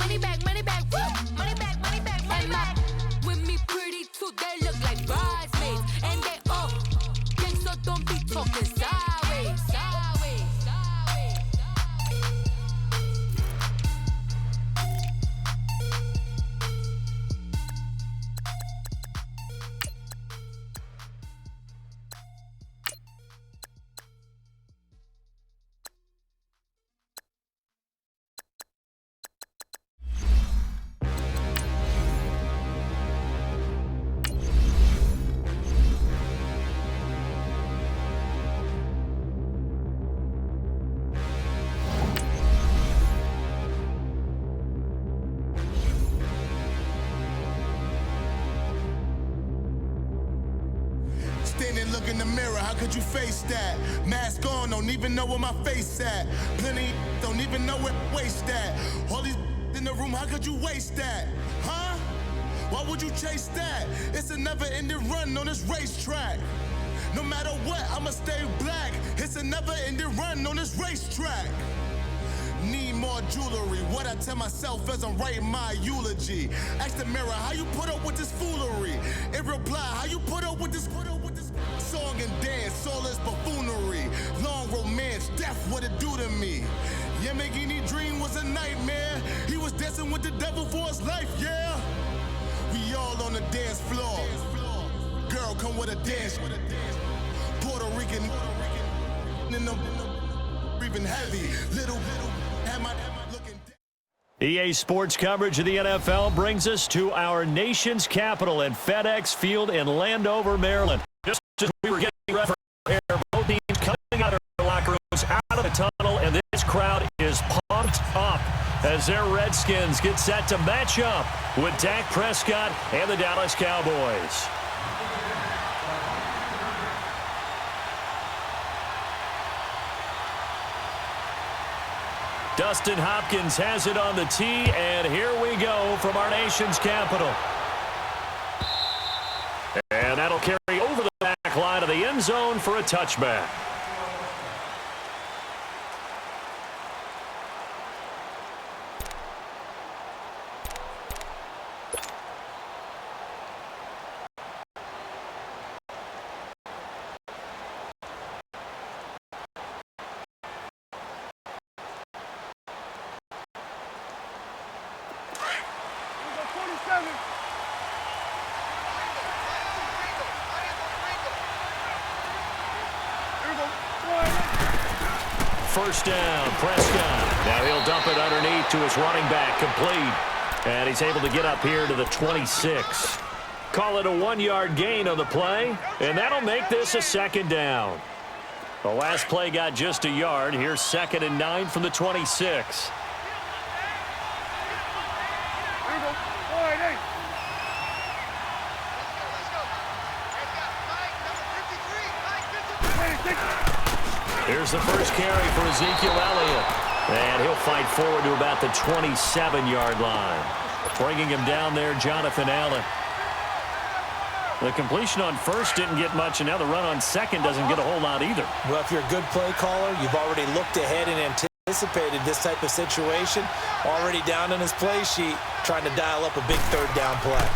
money back, money back, woo. Money back, money back, money back. With me pretty too, they look like bridesmaids. And they all gang, so don't be talking sideways, sideways, sideways. Standing, look in the mirror, how could you face that? Mask on, don't even know where my face at. Plenty don't even know where waist at. All these in the room, how could you waste that? Huh? Why would you chase that? It's a never-ending run on this racetrack. No matter what, I'ma stay black. It's a never-ending run on this racetrack. Need more jewelry, what I tell myself as I'm writing my eulogy. Ask the mirror, how you put up with this foolery? In reply, how you put up with this song and dance, all this buffoonery. Long romance, death, what it do to me? Yamagini dream was a nightmare. He was dancing with the devil for his life, yeah. We all on the dance floor. Girl, come with a dance. Puerto Rican in the breathing heavy. Little am I looking. EA Sports coverage of the NFL brings us to our nation's capital at FedEx Field in Landover, Maryland. Just as we were getting ready for air, both teams coming out of their locker rooms, out of the tunnel, and this crowd is pumped up as their Redskins get set to match up with Dak Prescott and the Dallas Cowboys. Dustin Hopkins has it on the tee, and here we go from our nation's capital. And that'll carry over the back line of the end zone for a touchback. First down, Prescott. Now he'll dump it underneath to his running back, complete. And he's able to get up here to the 26. Call it a 1-yard gain on the play, and that'll make this a second down. The last play got just a yard. Here's 2nd and 9 from the 26. Here's the first carry for Ezekiel Elliott. And he'll fight forward to about the 27-yard line. Bringing him down there, Jonathan Allen. The completion on first didn't get much, and now the run on second doesn't get a whole lot either. Well, if you're a good play caller, you've already looked ahead and anticipated this type of situation. Already down in his play sheet, trying to dial up a big third down play.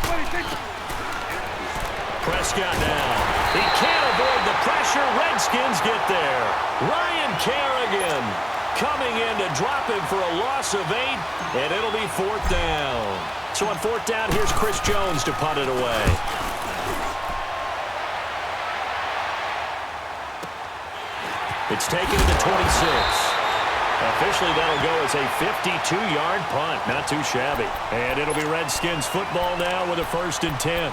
Prescott now. He can't avoid the pressure. Redskins get there. Ryan Kerrigan coming in to drop him for a loss of 8, and it'll be 4th down. So on 4th down, here's Chris Jones to punt it away. It's taken to the 26. Officially, that'll go as a 52-yard punt. Not too shabby. And it'll be Redskins football now with a 1st and 10.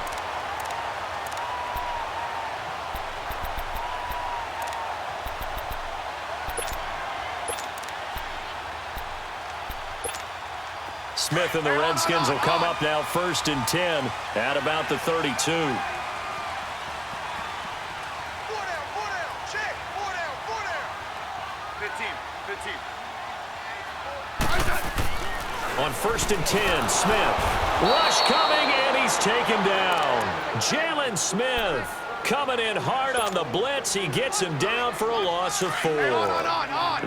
Smith and the Redskins will come up now 1st and 10 at about the 32. 4 down, 4 down, check, 4 down, 4 down. 15. On 1st and 10, Smith. Rush coming, and he's taken down. Jalen Smith Coming in hard on the blitz. He gets him down for a loss of 4.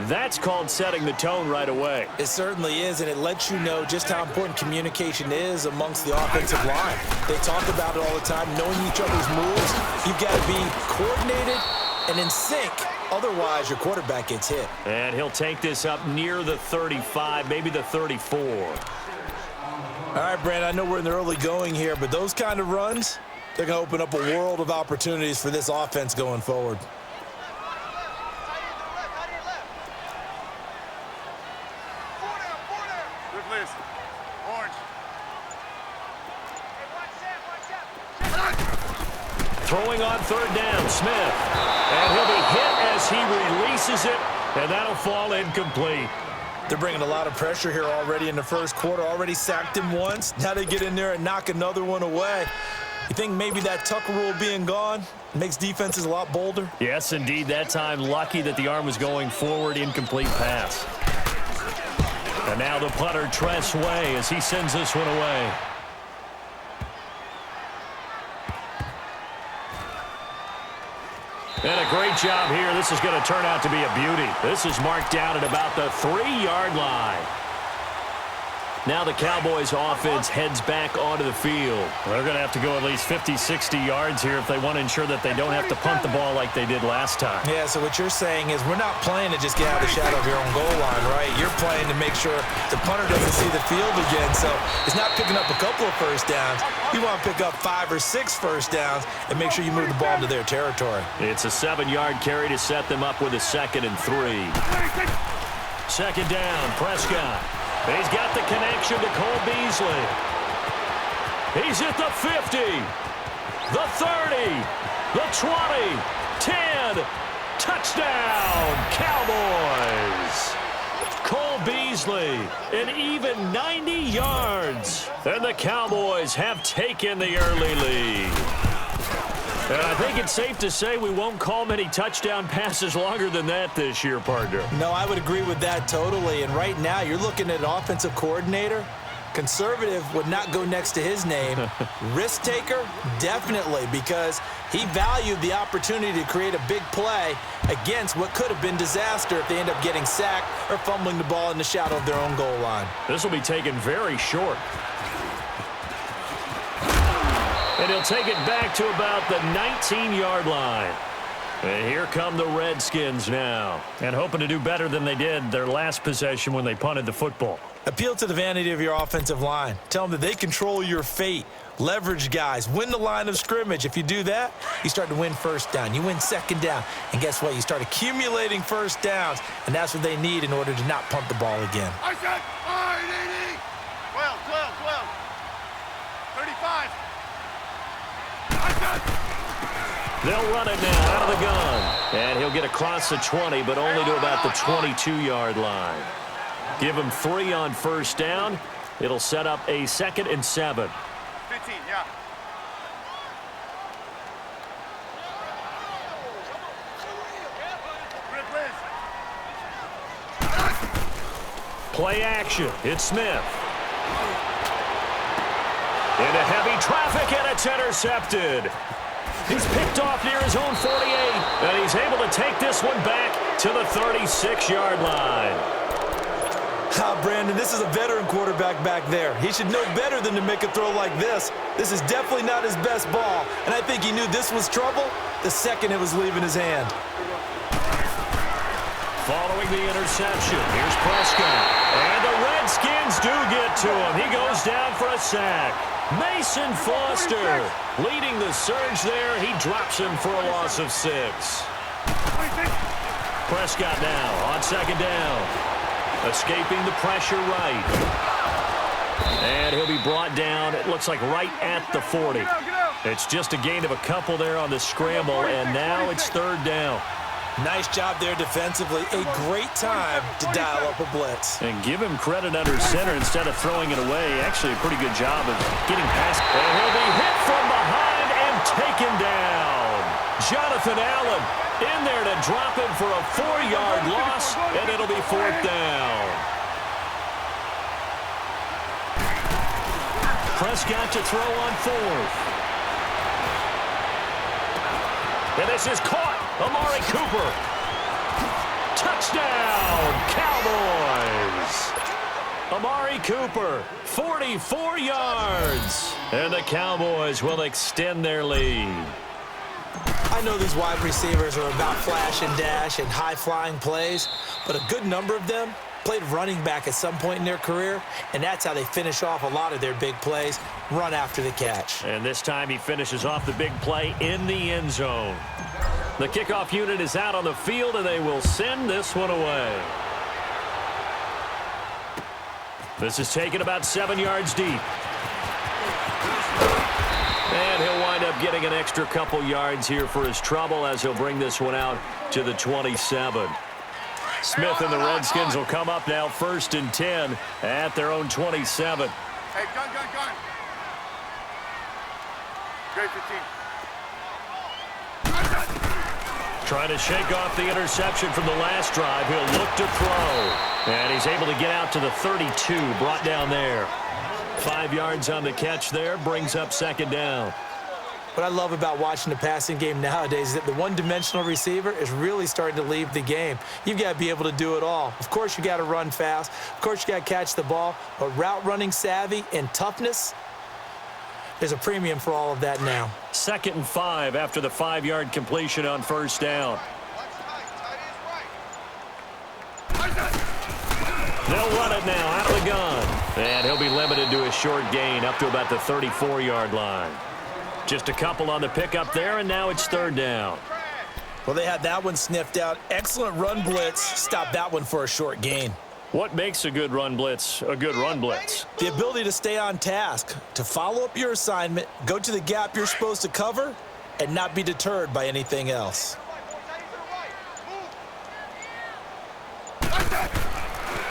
That's called setting the tone right away. It certainly is, and it lets you know just how important communication is amongst the offensive line. They talk about it all the time, knowing each other's moves. You've got to be coordinated and in sync. Otherwise, your quarterback gets hit. And he'll take this up near the 35, maybe the 34. All right, Brandon, I know we're in the early going here, but those kind of runs, they're going to open up a world of opportunities for this offense going forward. Good list. Orange. Throwing on 3rd down, Smith. And he'll be hit as he releases it, and that'll fall incomplete. They're bringing a lot of pressure here already in the first quarter. Already sacked him once. Now they get in there and knock another one away. You think maybe that Tucker rule being gone makes defenses a lot bolder? Yes, indeed. That time, lucky that the arm was going forward. Incomplete pass. And now the punter, Tress Way, as he sends this one away. And a great job here. This is going to turn out to be a beauty. This is marked down at about the 3-yard line. Now the Cowboys offense heads back onto the field. They're going to have to go at least 50, 60 yards here if they want to ensure that they don't have to punt the ball like they did last time. Yeah, so what you're saying is we're not playing to just get out of the shadow of your own goal line, right? You're playing to make sure the punter doesn't see the field again. So it's not picking up a couple of first downs. You want to pick up 5 or 6 first downs and make sure you move the ball into their territory. It's a 7-yard carry to set them up with a 2nd and 3. 2nd down, Prescott. He's got the connection to Cole Beasley. He's at the 50, the 30, the 20, 10. Touchdown, Cowboys. Cole Beasley, an even 90 yards. And the Cowboys have taken the early lead. And I think it's safe to say we won't call many touchdown passes longer than that this year, partner. No, I would agree with that totally. And right now, you're looking at an offensive coordinator. Conservative would not go next to his name. Risk taker, definitely, because he valued the opportunity to create a big play against what could have been disaster if they end up getting sacked or fumbling the ball in the shadow of their own goal line. This will be taken very short. And he'll take it back to about the 19-yard line. And here come the Redskins now. And hoping to do better than they did their last possession when they punted the football. Appeal to the vanity of your offensive line. Tell them that they control your fate. Leverage guys. Win the line of scrimmage. If you do that, you start to win first down. You win 2nd down. And guess what? You start accumulating first downs. And that's what they need in order to not punt the ball again. I said, all right, 80. 12, 12, 12. 35. They'll run it now out of the gun. And he'll get across the 20, but only to about the 22-yard line. Give him 3 on first down. It'll set up a 2nd and 7. 15, yeah. Play action. It's Smith. Into heavy traffic, and it's intercepted. He's picked off near his own 48, and he's able to take this one back to the 36-yard line. Brandon, this is a veteran quarterback back there. He should know better than to make a throw like this. This is definitely not his best ball, and I think he knew this was trouble the second it was leaving his hand. Following the interception, here's Prescott. And the Redskins do get to him. He goes down for a sack. Mason Foster leading the surge there. He drops him for a loss of 6. Prescott now on 2nd down. Escaping the pressure right. And he'll be brought down, it looks like right at the 40. It's just a gain of a couple there on the scramble, and now it's 3rd down. Nice job there defensively. A great time to dial up a blitz. And give him credit under center instead of throwing it away. Actually, a pretty good job of getting past. And he'll be hit from behind and taken down. Jonathan Allen in there to drop him for a 4-yard loss, and it'll be 4th down. Prescott to throw on 4th. And this is caught. Amari Cooper. Touchdown, Cowboys. Amari Cooper, 44 yards. And the Cowboys will extend their lead. I know these wide receivers are about flash and dash and high-flying plays, but a good number of them played running back at some point in their career, and that's how they finish off a lot of their big plays, run after the catch. And this time he finishes off the big play in the end zone. The kickoff unit is out on the field, and they will send this one away. This is taken about 7 yards deep. And he'll wind up getting an extra couple yards here for his trouble as he'll bring this one out to the 27. Smith and the Redskins will come up now 1st and 10 at their own 27. Hey, gun. Great 15. Trying to shake off the interception from the last drive. He'll look to throw. And he's able to get out to the 32, brought down there. 5 yards on the catch there, brings up 2nd down. What I love about watching the passing game nowadays is that the one-dimensional receiver is really starting to leave the game. You've got to be able to do it all. Of course, you got to run fast. Of course, you got to catch the ball. But route running savvy and toughness, there's a premium for all of that now. 2nd and 5 after the 5-yard completion on 1st down. They'll run it now out of the gun. And he'll be limited to a short gain up to about the 34-yard line. Just a couple on the pickup there, and now it's 3rd down. Well, they had that one sniffed out. Excellent run blitz. Stop that one for a short gain. What makes a good run blitz a good run blitz? The ability to stay on task, to follow up your assignment, go to the gap you're supposed to cover, and not be deterred by anything else.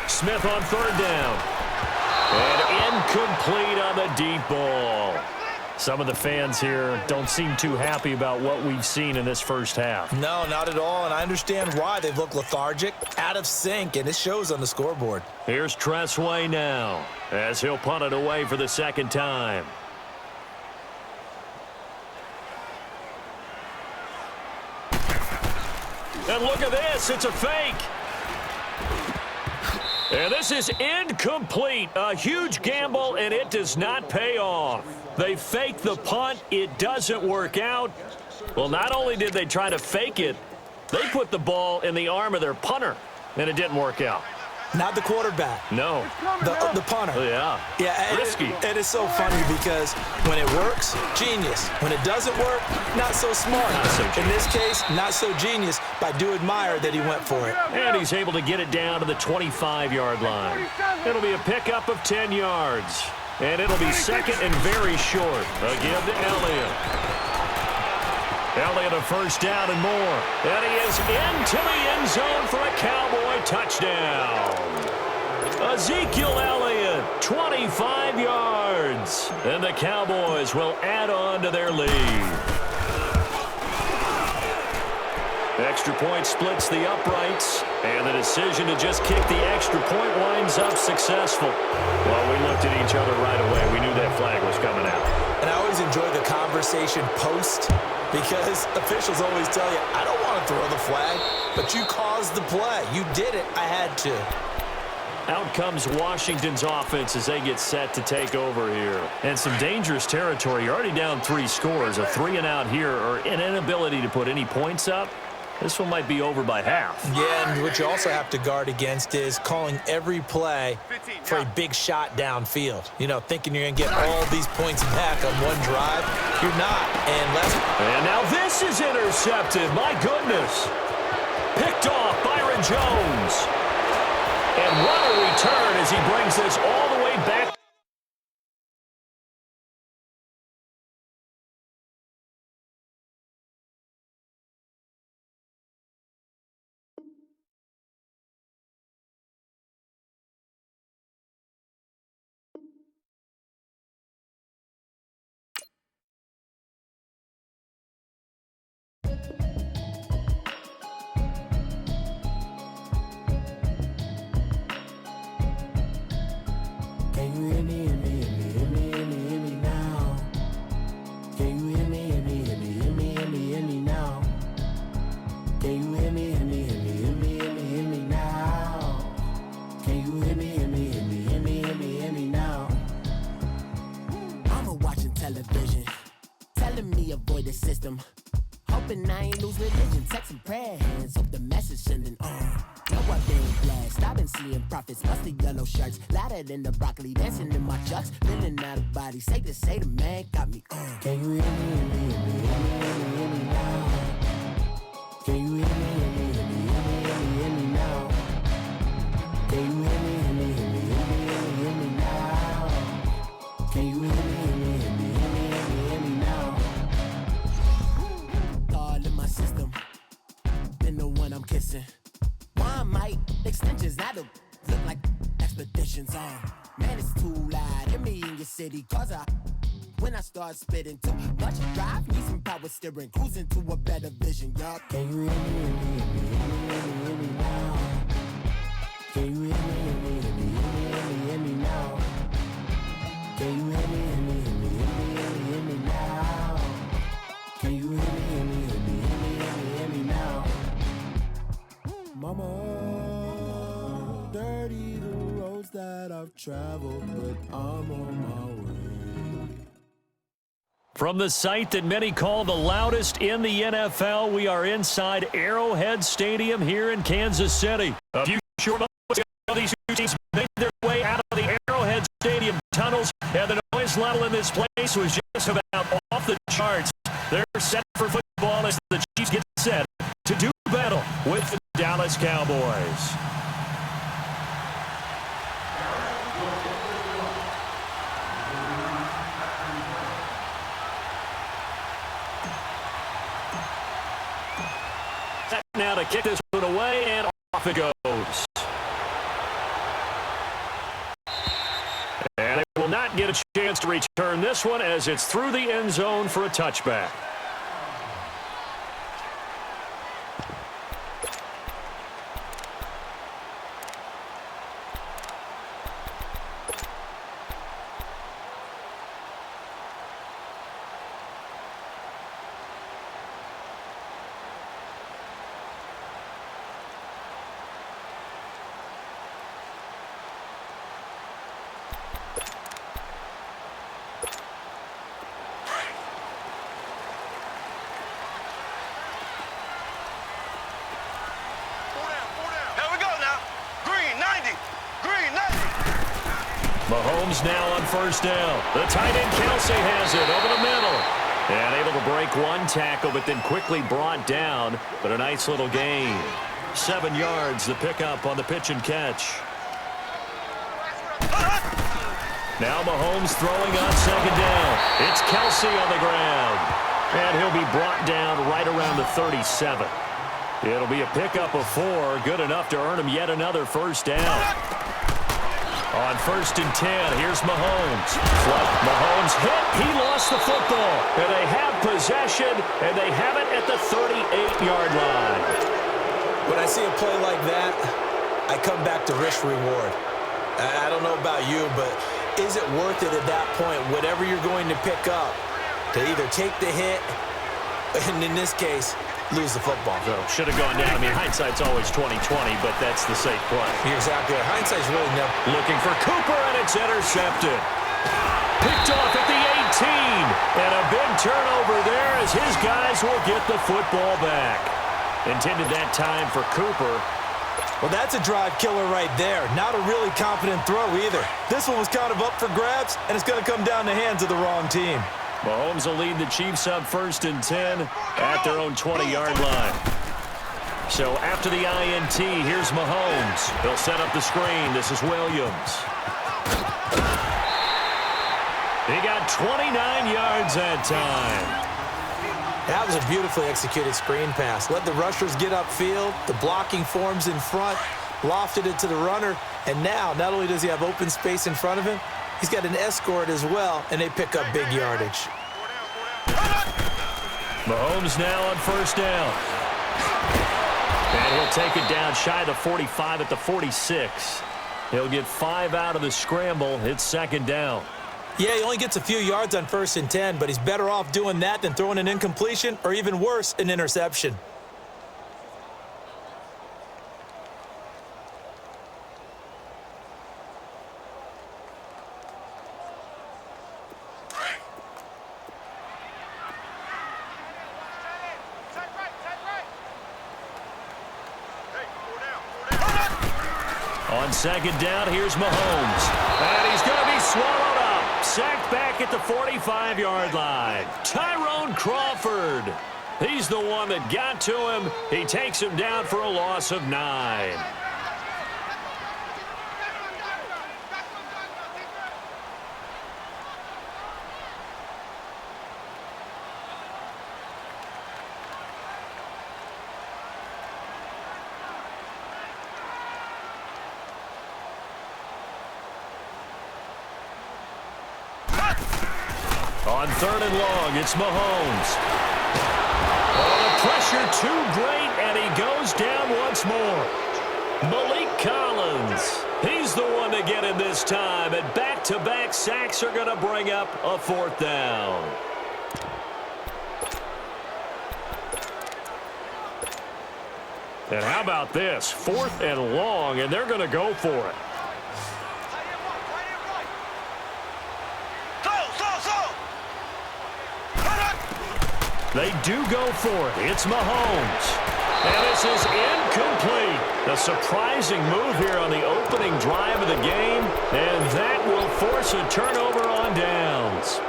Smith on 3rd down. And incomplete on the deep ball. Some of the fans here don't seem too happy about what we've seen in this first half. No, not at all, and I understand why. They've looked lethargic, out of sync, and it shows on the scoreboard. Here's Tressway now as he'll punt it away for the 2nd time. And look at this. It's a fake. And this is incomplete. A huge gamble, and it does not pay off. They fake the punt. It doesn't work out. Well, not only did they try to fake it, they put the ball in the arm of their punter, and it didn't work out. Not the quarterback. No. The punter. Yeah. Yeah, risky. It is so funny because when it works, genius. When it doesn't work, not so smart. Not so genius. In this case, not so genius, but I do admire that he went for it. And he's able to get it down to the 25-yard line. It'll be a pickup of 10 yards. And it'll be 2nd and very short. Again to Elliott. Elliott a 1st down and more. And he is into the end zone for a Cowboy touchdown. Ezekiel Elliott, 25 yards. And the Cowboys will add on to their lead. Extra point splits the uprights, and the decision to just kick the extra point winds up successful. Well, we looked at each other right away. We knew that flag was coming out. And I always enjoy the conversation post because officials always tell you, I don't want to throw the flag, but you caused the play. You did it. I had to. Out comes Washington's offense as they get set to take over here. And some dangerous territory. You're already down 3 scores. A 3-and-out here or an inability to put any points up. This one might be over by half. Yeah, and what you also have to guard against is calling every play for a big shot downfield. You know, thinking you're going to get all these points back on one drive. You're not. And now this is intercepted. My goodness. Picked off Byron Jones. And what a return as he brings this all the way back. Can you hear me, hear me, hear me, hear me, hear me, hear me now? Can you hear me, hear me, hear me, hear me, hear me, hear me now? your system. Hoping I ain't lose religion, text and prayer hands. Hope the message sending on. Know I've been blessed. I've been seeing prophets, mustard yellow shirts, louder than the broccoli, dancing in my chucks, feeling out of body. Safe to say the man got me on. Can you hear me, hear me, hear me, hear me, hear me now? Can you hear me, hear me, hear me, hear me, hear me, hear me now? Can you hear me, hear me, hear me, hear me, hear me, hear me now? Can you hear me, hear me, hear me, hear me, hear me, hear me now? All in my system, been the one I'm kissing. One might extensions, now the look like expeditions on. Man, it's too loud. Hear me in your city, cause when I start spitting too much drive, need some power steering, cruising to a better vision, y'all. Can you hear me, hear me, hear me, hear me, hear me, hear me now? Can you hear me, hear me, hear me, hear me, hear me, hear me now? Can you hear me, hear me, hear me, hear me, hear me, hear me now? Can you hear me, hear me, hear me, hear me, hear me, hear me now? Mama, dirty the roads that I've traveled, but I'm on my way. From the site that many call the loudest in the NFL, we are inside Arrowhead Stadium here in Kansas City. A few short moments ago, these two teams made their way out of the Arrowhead Stadium tunnels, and the noise level in this place was just about off the charts. They're set for football as the Chiefs get set to do battle with the Dallas Cowboys. Now to kick this one away, and off it goes. And they will not get a chance to return this one as it's through the end zone for a touchback. Mahomes now on first down. The tight end Kelsey has it over the middle. And able to break one tackle, but then quickly brought down. But a nice little gain. 7 yards, the pickup on the pitch and catch. Now Mahomes throwing on second down. It's Kelsey on the ground. And he'll be brought down right around the 37. It'll be a pickup of 4. Good enough to earn him yet another first down. On first and 10, here's Mahomes. Mahomes hit. He lost the football. And they have possession, and they have it at the 38-yard line. When I see a play like that, I come back to risk-reward. I don't know about you, but is it worth it at that point, whatever you're going to pick up, to either take the hit, and in this case, lose the football? So should have gone down. I mean, hindsight's always 20/20, but that's the safe play. You're exactly right. Hindsight's really never. Looking for Cooper, and it's intercepted. Picked off at the 18. And a big turnover there as his guys will get the football back. Intended that time for Cooper. Well, that's a drive killer right there. Not a really confident throw either. This one was kind of up for grabs, and it's going to come down the hands of the wrong team. Mahomes will lead the Chiefs up first and 10 at their own 20-yard line. So after the INT, here's Mahomes. He'll set up the screen. This is Williams. He got 29 yards that time. That was a beautifully executed screen pass. Let the rushers get upfield. The blocking forms in front. Lofted it to the runner. And now, not only does he have open space in front of him, he's got an escort as well, and they pick up big yardage. Mahomes now on first down. And he'll take it down shy of the 45 at the 46. He'll get 5 out of the scramble. It's second down. Yeah, he only gets a few yards on first and 10, but he's better off doing that than throwing an incompletion or even worse, an interception. On second down, here's Mahomes. And he's going to be swallowed up. Sacked back at the 45-yard line. Tyrone Crawford. He's the one that got to him. He takes him down for a loss of 9. On third and long, it's Mahomes. Oh, the pressure too great, and he goes down once more. Malik Collins, he's the one to get him this time, and back-to-back sacks are going to bring up a 4th down. And how about this? 4th and long, and they're going to go for it. They do go for it. It's Mahomes. And this is incomplete. A surprising move here on the opening drive of the game. And that will force a turnover on downs.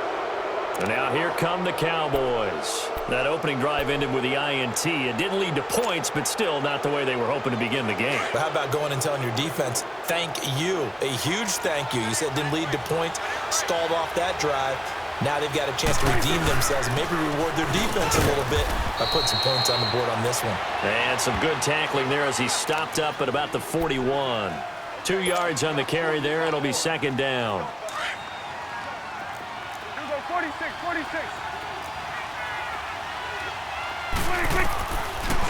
And now here come the Cowboys. That opening drive ended with the INT. It didn't lead to points, but still not the way they were hoping to begin the game. But how about going and telling your defense, thank you, a huge thank you. You said it didn't lead to points, stalled off that drive. Now they've got a chance to redeem themselves and maybe reward their defense a little bit by putting some points on the board on this one. And some good tackling there as he stopped up at about the 41. 2 yards on the carry there. It'll be second down. 46, 46.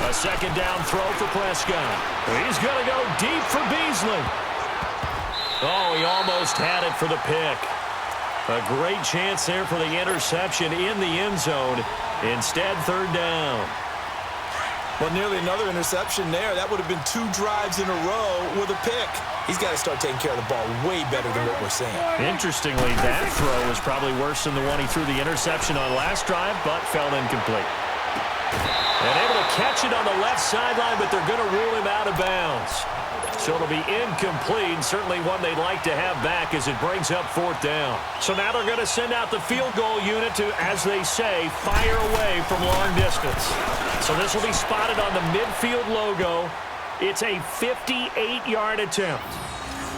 A second down throw for Prescott. He's going to go deep for Beasley. Oh, he almost had it for the pick. A great chance there for the interception in the end zone. Instead, third down. Well, nearly another interception there. That would have been 2 drives in a row with a pick. He's got to start taking care of the ball way better than what we're seeing. Interestingly, that throw was probably worse than the one he threw the interception on last drive, but fell incomplete. And able to catch it on the left sideline, but they're going to rule him out of bounds. So it'll be incomplete, certainly one they'd like to have back as it brings up 4th down. So now they're going to send out the field goal unit to, as they say, fire away from long distance. So this will be spotted on the midfield logo. It's a 58-yard attempt.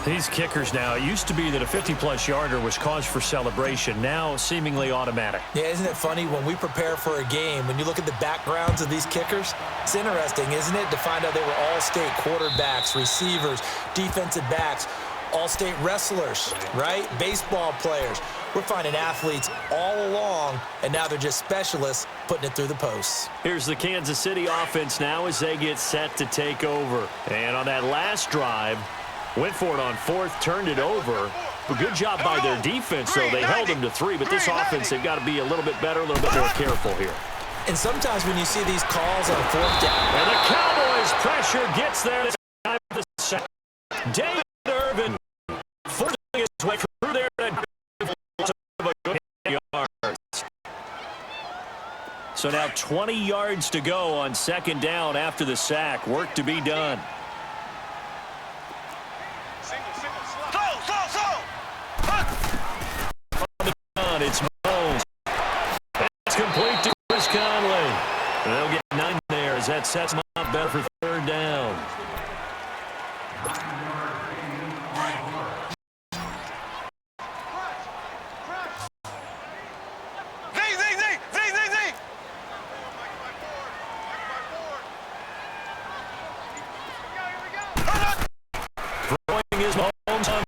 These kickers now, it used to be that a 50-plus yarder was cause for celebration, now seemingly automatic. Yeah, isn't it funny when we prepare for a game, when you look at the backgrounds of these kickers, it's interesting, isn't it, to find out they were all-state quarterbacks, receivers, defensive backs, all-state wrestlers, right? Baseball players. We're finding athletes all along, and now they're just specialists putting it through the posts. Here's the Kansas City offense now as they get set to take over. And on that last drive, went for it on 4th, turned it over. A good job by their defense, though. They held them to 3, but this offense, they've got to be a little bit better, a little bit more careful here. And sometimes when you see these calls on 4th down. And the Cowboys pressure gets there. This time the sack. David Irvin forcing his way through there to good yards. So now 20 yards to go on second down after the sack. Work to be done. It's Mahomes. It's complete to Chris Conley. And they'll get 9 there as that sets them up better for third down. Throwing his Mahomes on.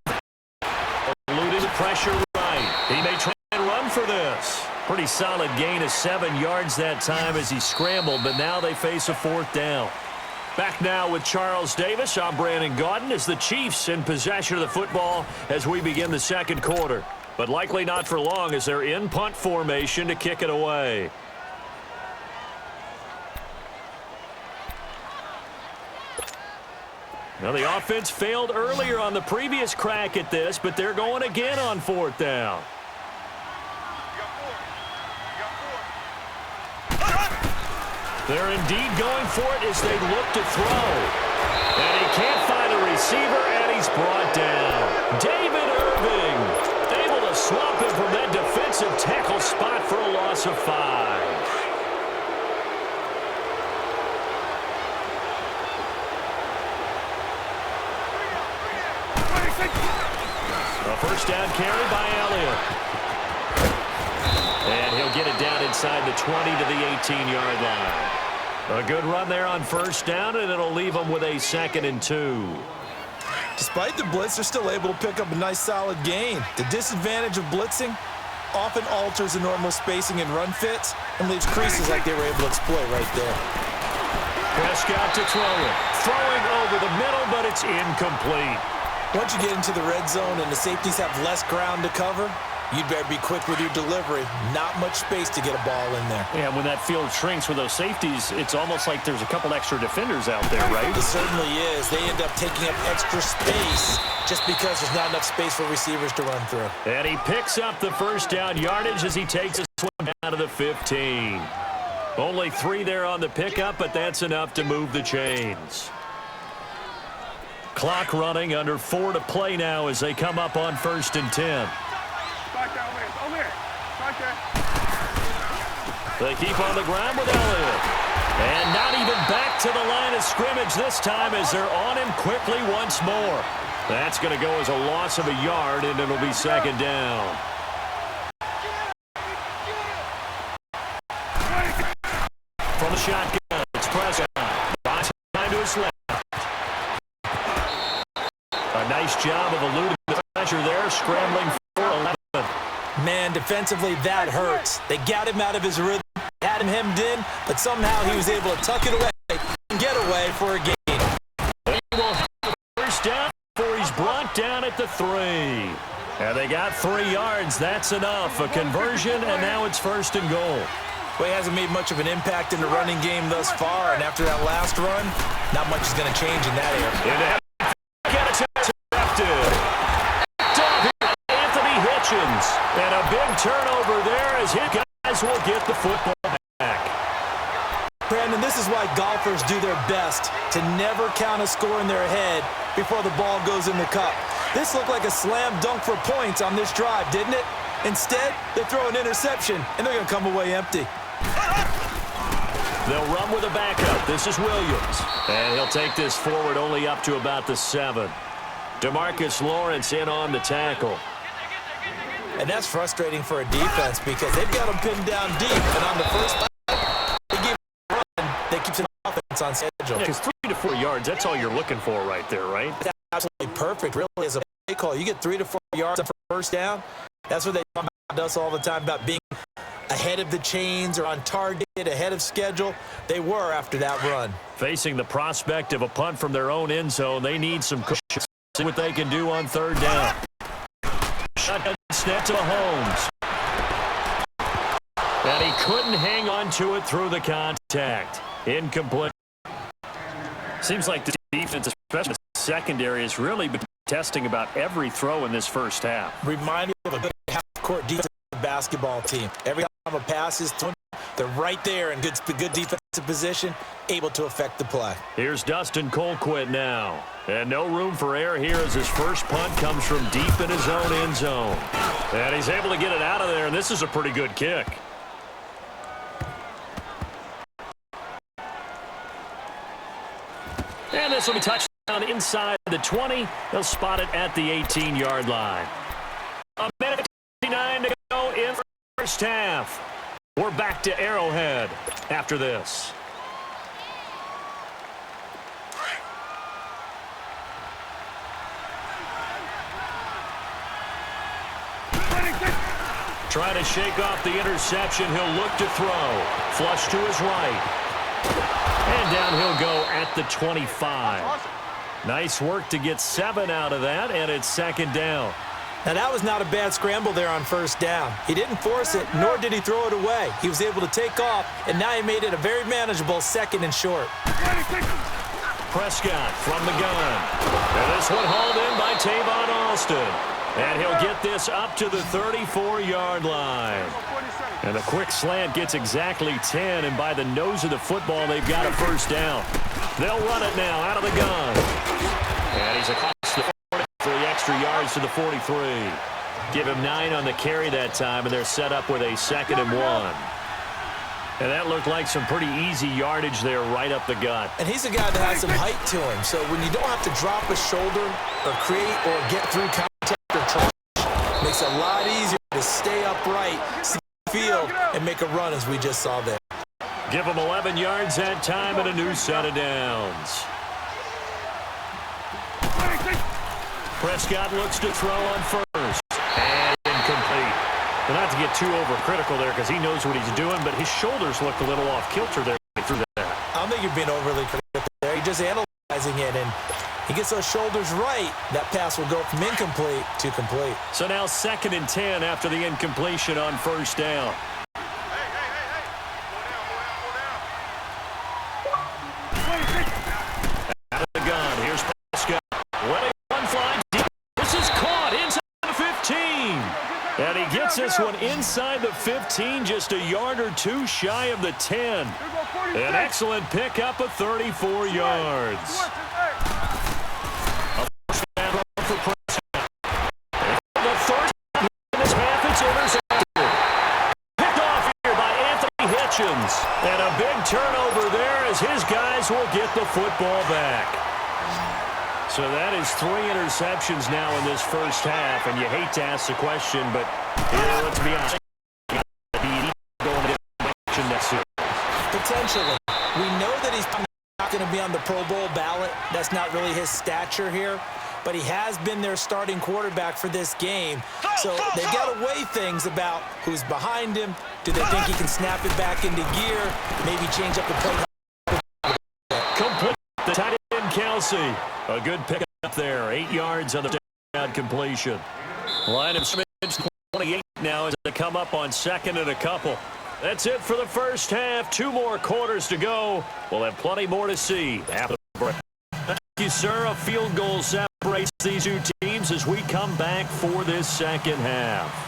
Eluding the pressure right. He may try and run for this. Pretty solid gain of 7 yards that time as he scrambled, but now they face a 4th down. Back now with Charles Davis. I'm Brandon Gaudin as the Chiefs in possession of the football as we begin the second quarter. But likely not for long as they're in punt formation to kick it away. Now the offense failed earlier on the previous crack at this, but they're going again on 4th down. They're indeed going for it as they look to throw. And he can't find a receiver, and he's brought down. David Irving able to swamp him from that defensive tackle spot for a loss of 5. A first down carry by Elliott. And he'll get it down inside the 20 to the 18-yard line. A good run there on first down, and it'll leave them with a 2nd and 2. Despite the blitz, they're still able to pick up a nice solid gain. The disadvantage of blitzing often alters the normal spacing and run fits and leaves creases like they were able to exploit right there. Prescott to throw it. Throwing over the middle, but it's incomplete. Once you get into the red zone and the safeties have less ground to cover, you'd better be quick with your delivery. Not much space to get a ball in there. Yeah, when that field shrinks with those safeties, it's almost like there's a couple extra defenders out there, right? It certainly is. They end up taking up extra space just because there's not enough space for receivers to run through. And he picks up the first down yardage as he takes a swing down to the 15. Only 3 there on the pickup, but that's enough to move the chains. Clock running, under 4 to play now as they come up on 1st and 10. They keep on the ground with Elliott. And not even back to the line of scrimmage this time as they're on him quickly once more. That's going to go as a loss of a yard, and it'll be 2nd down. From the shotgun, it's Prescott. Time to his left. A nice job of eluding the pressure there, scrambling for 11. Man, defensively, that hurts. They got him out of his rhythm, had him hemmed in, but somehow he was able to tuck it away and get away for a gain. He will have the first down before he's brought down at the 3. And they got 3 yards. That's enough. A conversion, and now it's 1st and goal. Well, he hasn't made much of an impact in the running game thus far, and after that last run, not much is going to change in that area. And a big turnover there as his guys will get the football back. Brandon, this is why golfers do their best to never count a score in their head before the ball goes in the cup. This looked like a slam dunk for points on this drive, didn't it? Instead, they throw an interception, and they're going to come away empty. They'll run with a backup. This is Williams. And he'll take this forward only up to about the 7. DeMarcus Lawrence in on the tackle. And that's frustrating for a defense because they've got them pinned down deep. And on the first they give a run, they keep an offense on schedule. Yeah, because 3 to 4 yards, that's all you're looking for right there, right? That's absolutely perfect, really, as a play call. You get 3 to 4 yards for first down. That's what they talk about us all the time, about being ahead of the chains or on target, ahead of schedule. They were after that run. Facing the prospect of a punt from their own end zone, they need some cushion. See what they can do on 3rd down. Shotgun snap to Mahomes. And he couldn't hang on to it through the contact. Incomplete. Seems like the defense, especially the secondary, has really been testing about every throw in this first half. Remind me of a good half-court defensive basketball team. Every time a pass is thrown, they're right there in good defensive position, able to affect the play. Here's Dustin Colquitt now. And no room for error here as his first punt comes from deep in his own end zone. And he's able to get it out of there, and this is a pretty good kick. And this will be touchdown inside the 20. They'll spot it at the 18-yard line. A minute 59 to go in the first half. We're back to Arrowhead after this. Trying to shake off the interception. He'll look to throw. Flush to his right. And down he'll go at the 25. Nice work to get 7 out of that, and it's 2nd down. Now, that was not a bad scramble there on first down. He didn't force it, nor did he throw it away. He was able to take off, and now he made it a very manageable 2nd and short. Prescott from the gun. And this one hauled in by Tavon Alston. And he'll get this up to the 34-yard line. And the quick slant gets exactly 10, and by the nose of the football, they've got a first down. They'll run it now out of the gun. And he's across the extra yards to the 43. Give him 9 on the carry that time, and they're set up with a 2nd and 1. And that looked like some pretty easy yardage there right up the gut. And he's a guy that has some height to him. So when you don't have to drop a shoulder or create or get through contact or trash, makes it a lot easier to stay upright, see the field, and make a run as we just saw there. Give him 11 yards that time and a new set of downs. Prescott looks to throw on first. And incomplete. But not to get too overcritical there because he knows what he's doing, but his shoulders looked a little off kilter there through that. I don't think you're being overly critical there. You're just analyzing it, and he gets those shoulders right. That pass will go from incomplete to complete. So now 2nd and 10 after the incompletion on first down. Out of the gun. Here's Prescott. Letting one fly deep. This is caught inside the 15. And he gets this one inside the 15, just a yard or two shy of the 10. An excellent pickup of 34 yards. A first down for Prescott. And the third in this half, it's intercepted. Picked off here by Anthony Hitchens. And a big turnover there as his guys will get the football back. So that is 3 interceptions now in this first half, and you hate to ask the question, but here, let's be honest. Potentially. We know that he's not going to be on the Pro Bowl ballot. That's not really his stature here, but he has been their starting quarterback for this game. So they've got to weigh things about who's behind him. Do they think he can snap it back into gear? Maybe change up the play. Complete the tight end, Kelsey. A good pickup there. 8 yards on the touchdown completion. Line of scrimmage 28 now as they come up on 2nd and a couple. That's it for the first half. 2 more quarters to go. We'll have plenty more to see after the break. Thank you, sir. A field goal separates these 2 teams as we come back for this second half.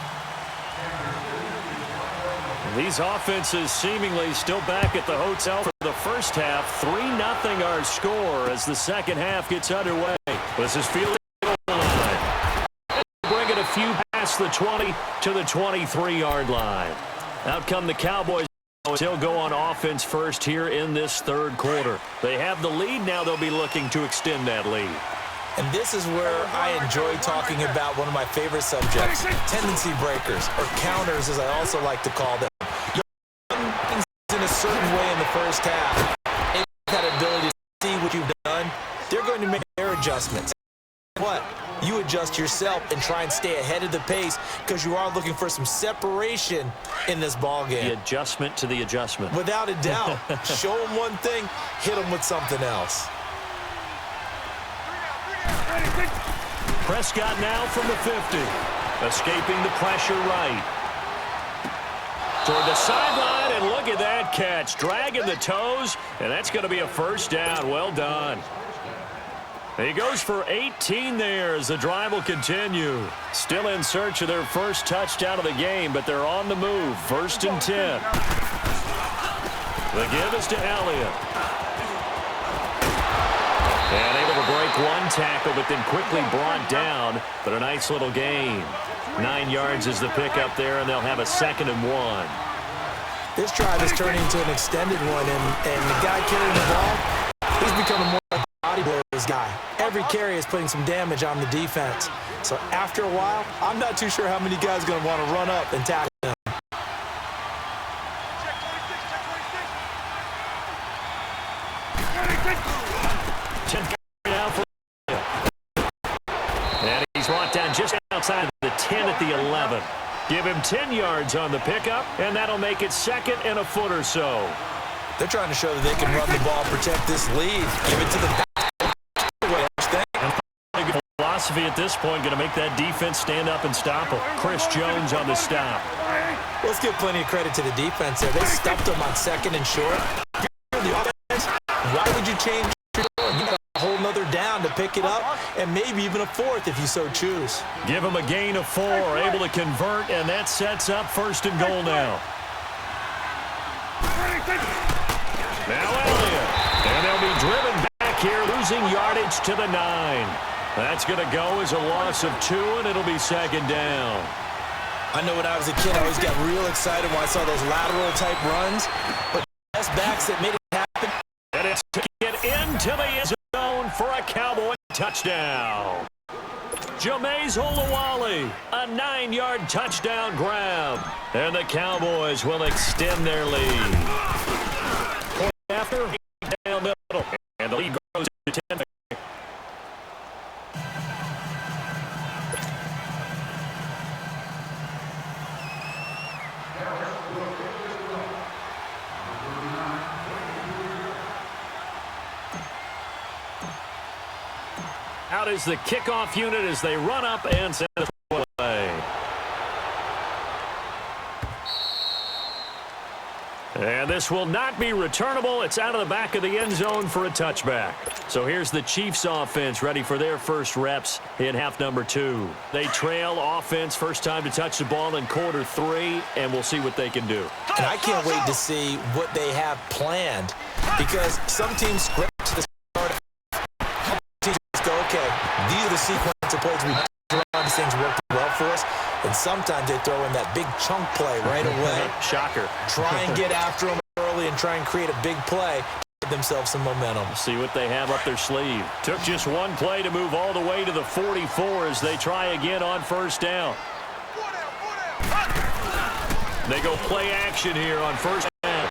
These offenses seemingly still back at the hotel for the first half. 3-0 our score as the second half gets underway. This is field goal line. Bring it a few past the 20 to the 23-yard line. Out come the Cowboys. They'll go on offense first here in this third quarter. They have the lead. Now they'll be looking to extend that lead. And this is where I enjoy talking about one of my favorite subjects, tendency breakers, or counters as I also like to call them. Things in a certain way in the first half. If that ability to see what you've done, they're going to make their adjustments. What? You adjust yourself and try and stay ahead of the pace because you are looking for some separation in this ball game. The adjustment to the adjustment. Without a doubt. Show them one thing, hit them with something else. Prescott now from the 50. Escaping the pressure right. Toward the sideline, and look at that catch. Dragging the toes, and that's going to be a first down. Well done. He goes for 18 there as the drive will continue. Still in search of their first touchdown of the game, but they're on the move. 1st and 10. The give is to Elliott. And able to break one tackle, but then quickly brought down. But a nice little gain. 9 yards is the pickup there, and they'll have a 2nd and 1. This drive is turning into an extended one, and the guy carrying the ball, he's becoming more like a body blows guy. Every carry is putting some damage on the defense. So after a while, I'm not too sure how many guys are going to want to run up and tackle him. And he's brought down just outside of the 10 at the 11. Give him 10 yards on the pickup, and that'll make it 2nd and a foot or so. They're trying to show that they can run the ball, protect this lead, give it to the back. Philosophy at this point going to make that defense stand up and stop him. Chris Jones on the stop. Let's give plenty of credit to the defense there. They stuffed them on 2nd and short. The offense, why would you change your door? You got a whole nother down to pick it up, and maybe even a 4th if you so choose. Give them a gain of 4, able to convert, and that sets up 1st and goal now. Now Elliott, and they'll be driven back here, losing yardage to the 9. That's going to go as a loss of 2, and it'll be second down. I know when I was a kid, I always got real excited when I saw those lateral-type runs, but the best backs that made it happen. And it's to get into the end zone for a Cowboy touchdown. Jameis Olawale, a 9-yard touchdown grab. And the Cowboys will extend their lead. Point after, down middle, and the lead grows to 10. Out is the kickoff unit as they run up and send it away. And this will not be returnable. It's out of the back of the end zone for a touchback. So here's the Chiefs offense ready for their first reps in half number 2. They trail offense first time to touch the ball in quarter 3, and we'll see what they can do. And I can't wait to see what they have planned, because some teams script the start. Teams go, okay, these are the sequence of plays we run. These things work well for us. And sometimes they throw in that big chunk play right away. Shocker. Try and get after them early and try and create a big play to give themselves some momentum. See what they have up their sleeve. Took just one play to move all the way to the 44 as they try again on first down. They go play action here on first down.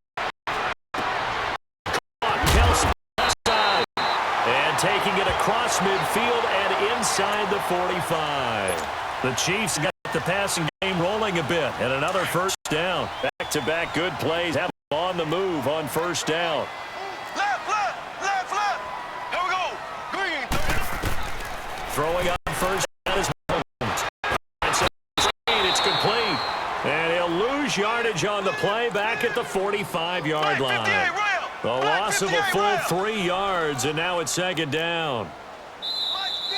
Kelsey outside. And taking it across midfield and inside the 45. The Chiefs got the passing game rolling a bit, and another first down. Back-to-back good plays have on the move on first down. Left. Here we go. Green. Throwing on first down is Mahomes. It's complete. And he'll lose yardage on the play back at the 45-yard line. The loss of a full 3 yards, and now it's second down.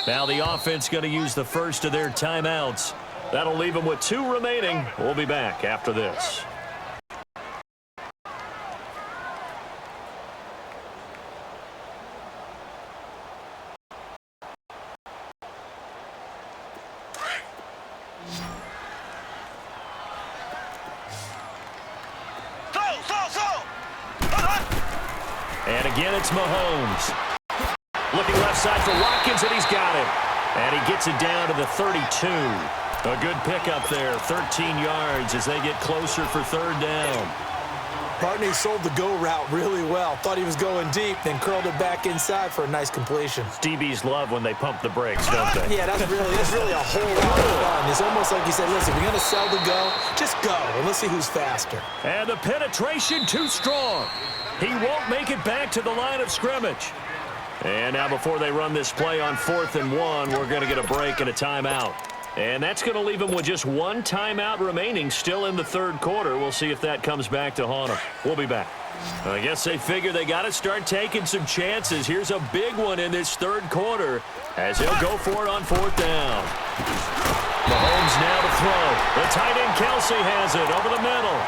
Now the offense going to use the first of their timeouts. That'll leave them with 2 remaining. We'll be back after this. And again, it's Mahomes. Looking left side for Watkins, and he's got it. And he gets it down to the 32. A good pickup there, 13 yards as they get closer for third down. Bartney sold the go route really well. Thought he was going deep, then curled it back inside for a nice completion. DBs love when they pump the brakes, don't they? Yeah, that's really a whole lot of fun. It's almost like you said, listen, we're going to sell the go. Just go, and let's see who's faster. And the penetration too strong. He won't make it back to the line of scrimmage. And now before they run this play on 4th and 1, we're going to get a break and a timeout. And that's going to leave them with just 1 timeout remaining still in the third quarter. We'll see if that comes back to haunt them. We'll be back. I guess they figure they got to start taking some chances. Here's a big one in this third quarter as he'll go for it on 4th down. Mahomes now to throw. The tight end Kelsey has it over the middle.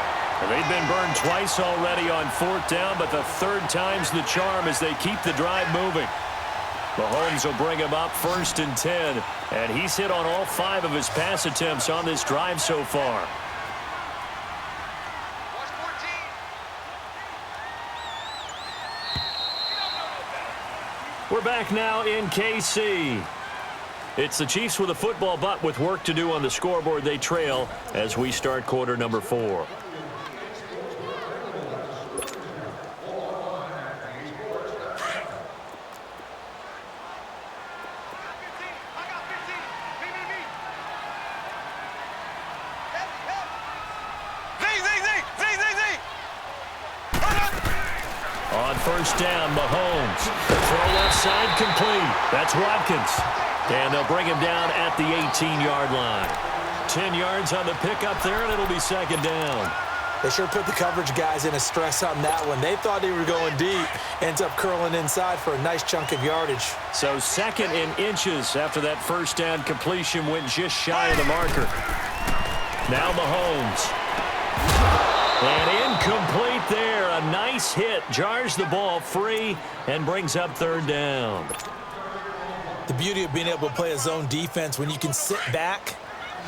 They've been burned twice already on 4th down, but the third time's the charm as they keep the drive moving. Mahomes will bring him up 1st and 10, and he's hit on all 5 of his pass attempts on this drive so far. We're back now in KC. It's the Chiefs with a football, but with work to do on the scoreboard. They trail as we start quarter number 4. First down, Mahomes. Throw left side complete. That's Watkins. And they'll bring him down at the 18-yard line. 10 yards on the pickup there, and it'll be second down. They sure put the coverage guys in a stress on that one. They thought they were going deep. Ends up curling inside for a nice chunk of yardage. So 2nd and inches after that first down completion went just shy of the marker. Now Mahomes. And incomplete there. A nice hit. Jars the ball free and brings up third down. The beauty of being able to play a zone defense when you can sit back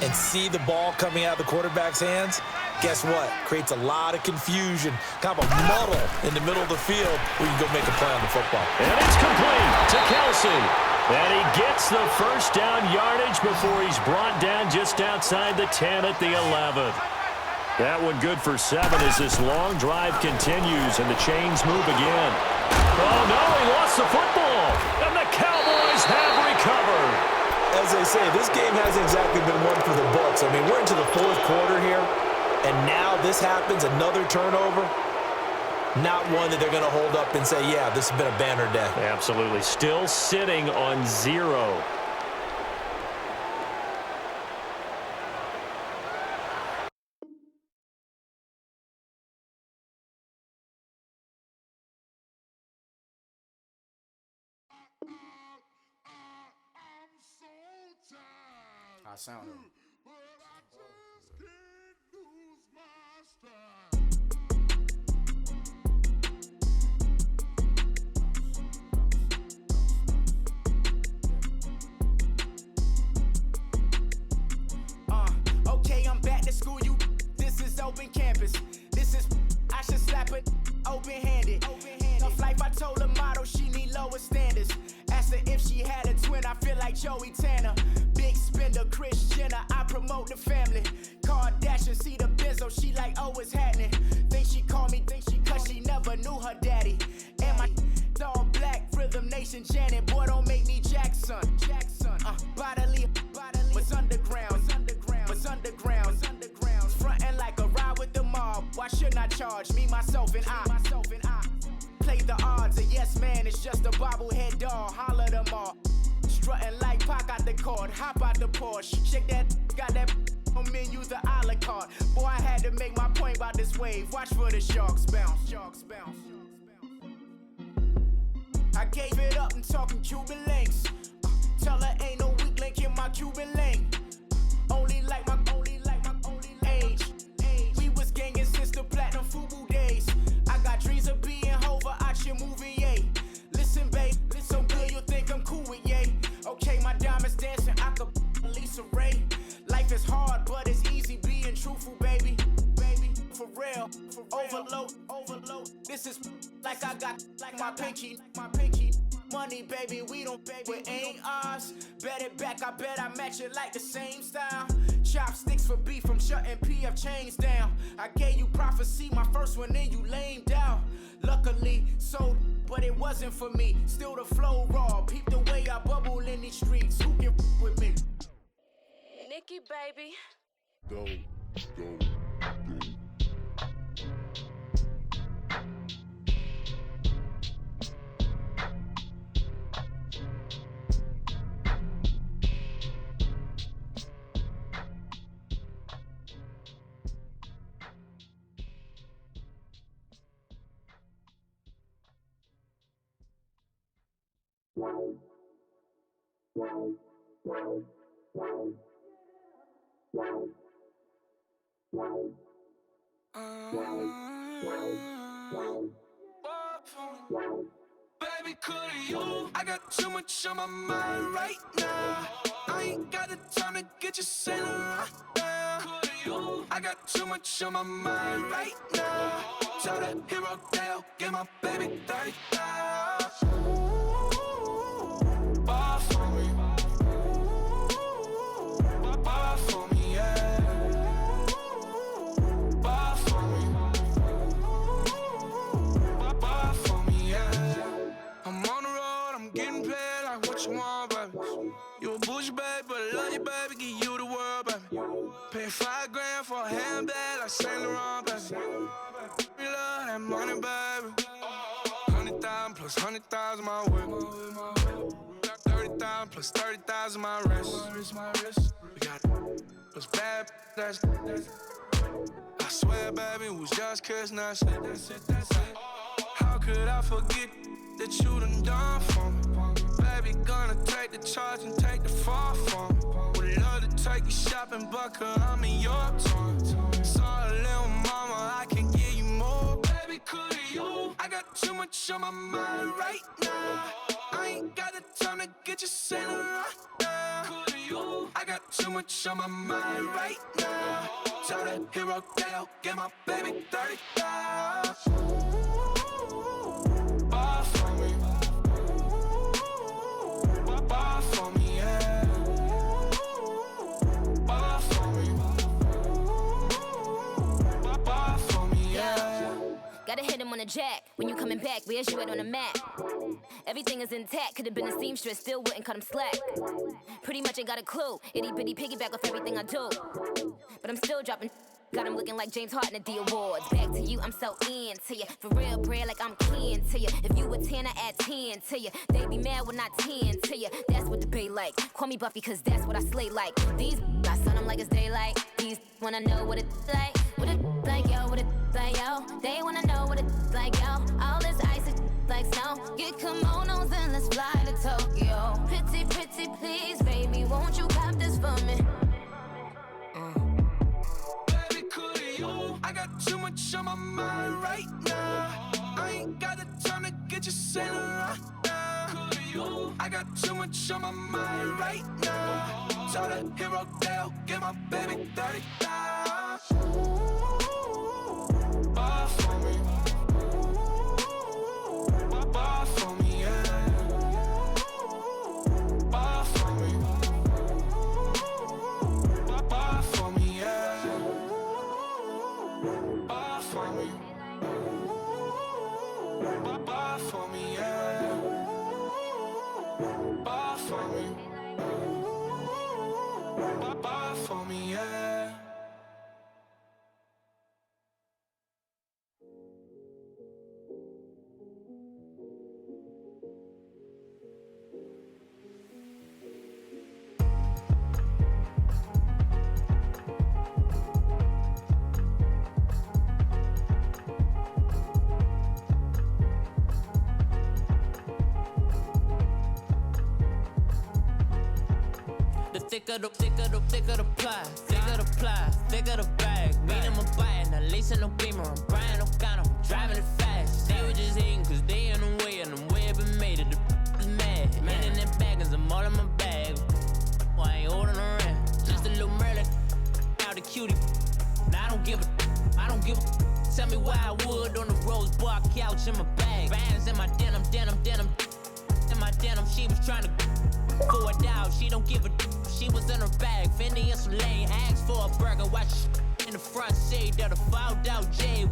and see the ball coming out of the quarterback's hands, guess what? Creates a lot of confusion, kind of a muddle in the middle of the field where you can go make a play on the football. And it's complete to Kelsey. And he gets the first down yardage before he's brought down just outside the 10 at the 11. That one good for 7 as this long drive continues and the chains move again. Oh, no, he lost the football. And the Cowboys have recovered. As they say, this game hasn't exactly been one for the books. I mean, we're into the fourth quarter here, and now this happens, another turnover. Not one that they're going to hold up and say, yeah, this has been a banner day. Absolutely. Still sitting on 0. I sound it. Okay, I'm back to school, you. This is open campus. This is, I should slap it open-handed. Tough life, I told her motto, she need lower standards. Asked her if she had a twin, I feel like Joey Tanner. Big spender, Kris Jenner, I promote the family. Kardashian, see the Benzo, she like, oh, it's happening. Think she called me, cause she never knew her daddy. And my all black, Rhythm Nation, Janet, boy, don't make me Jackson. Bodily, was underground, frontin' like a ride with the mob. Why shouldn't I charge me, myself, and I? Play the odds, a yes man, it's just a bobblehead doll. Holler them all. Strutting like Pac out the court, hop out the Porsche. Shake that, got that on menu, the a la carte. Boy, I had to make my point about this wave. Watch for the sharks bounce. I gave it up, I'm talking Cuban links. Tell her ain't no weak link in my Cuban link. Only like my age. We was gangin' since the platinum FUBU days. I got dreams of being Hova out your movie, yay. Listen, babe, so good you'll think I'm cool with yay. Okay, my diamonds dancing, I could Lisa Ray. Life is hard, but it's easy being truthful, baby. For real, overload. This is like I got like my pinky. Money, baby, we don't pay, it ain't ours. Bet it back, I bet I match it like the same style. Chopsticks for beef from shutting PF chains down. I gave you prophecy, my first one, then you lamed out. Luckily, sold, but it wasn't for me. Still the flow raw, peep the way I bubble in these streets. Who can with me? Nikki, baby. Go. Baby, coulda you? I got too much on my mind right now. I ain't got the time to get you sailing right now. Coulda you? I got too much on my mind right now. Tell the hero Dale, get my baby 30,000. Ball for me. Ball for me, yeah. Ball for me. Ball for me, yeah. I'm on the road, I'm getting paid like what you want, baby. You a bougie, baby, but I love you, baby. Give you the world, baby. Pay $5 grand for a handbag like Saint Laurent, baby. We love that money, baby. 100,000 plus 100,000 my whip. 30,000 plus 30,000 my wrist. We got those bad, that's I swear, baby, it was just kiss, that's it. How could I forget that you done for me? Baby, gonna take the charge and take the fall for me. Would love to take you shopping, but I'm in your town. Sorry, little mama, I can give you more. Baby, coulda you? I got too much on my mind right now. I ain't got the time to get get you sailing right now. I got too much on my mind right now. Tell that hero Dale, get my baby 30,000. Bar for me. Bar for me, yeah. Bar for me. Bar for me, yeah. Gotta hit him on the jack. When you coming back, where's you at on the map? Everything is intact. Could've been a seamstress, still wouldn't cut him slack. Pretty much ain't got a clue. Itty bitty piggyback off everything I do. But I'm still dropping. Got him looking like James Harden at the awards. Back to you, I'm so into you. For real, bread, like I'm kin to you. If you a 10, I add 10 to you. They be mad when I 10 to you. That's what the bay like. Call me Buffy, cause that's what I slay like. These, I sun them like it's daylight. These wanna know what it's like. What it like, yo, what it like, yo. They wanna know what it's like, yo. All this ice is like snow. Get kimonos and let's fly to Tokyo. Pretty, pretty, please, baby, won't you cop this for me? I got too much on my mind right now. I ain't got the time to get you sailing right now. I got too much on my mind right now. Tell that hero Dale, get my baby 30,000. Bar for me. Bar for me, yeah. Bar for me. Bar for me, yeah. Bar for me. Bar for me, yeah. Bar for me. Bar for me, yeah. Thicker the pie, thicker the bag. Meet him a bite, now lacing no beamer. I'm Brian O'Connor, driving it fast. They were just hating cause they in the way, and the way it been made it, the is mad. Man in them baggins, I'm all in my bag. Why I ain't holding around? Just a little Merlin, out the cutie. Now I don't give a. Tell me why I would on the rose bar couch in my bag. Bands in my denim. In my denim, she was trying to for a doubt, she don't give a. She was in her bag, Fendi and some lane. Asked for a burger, watch in the front seat of the fouled out J.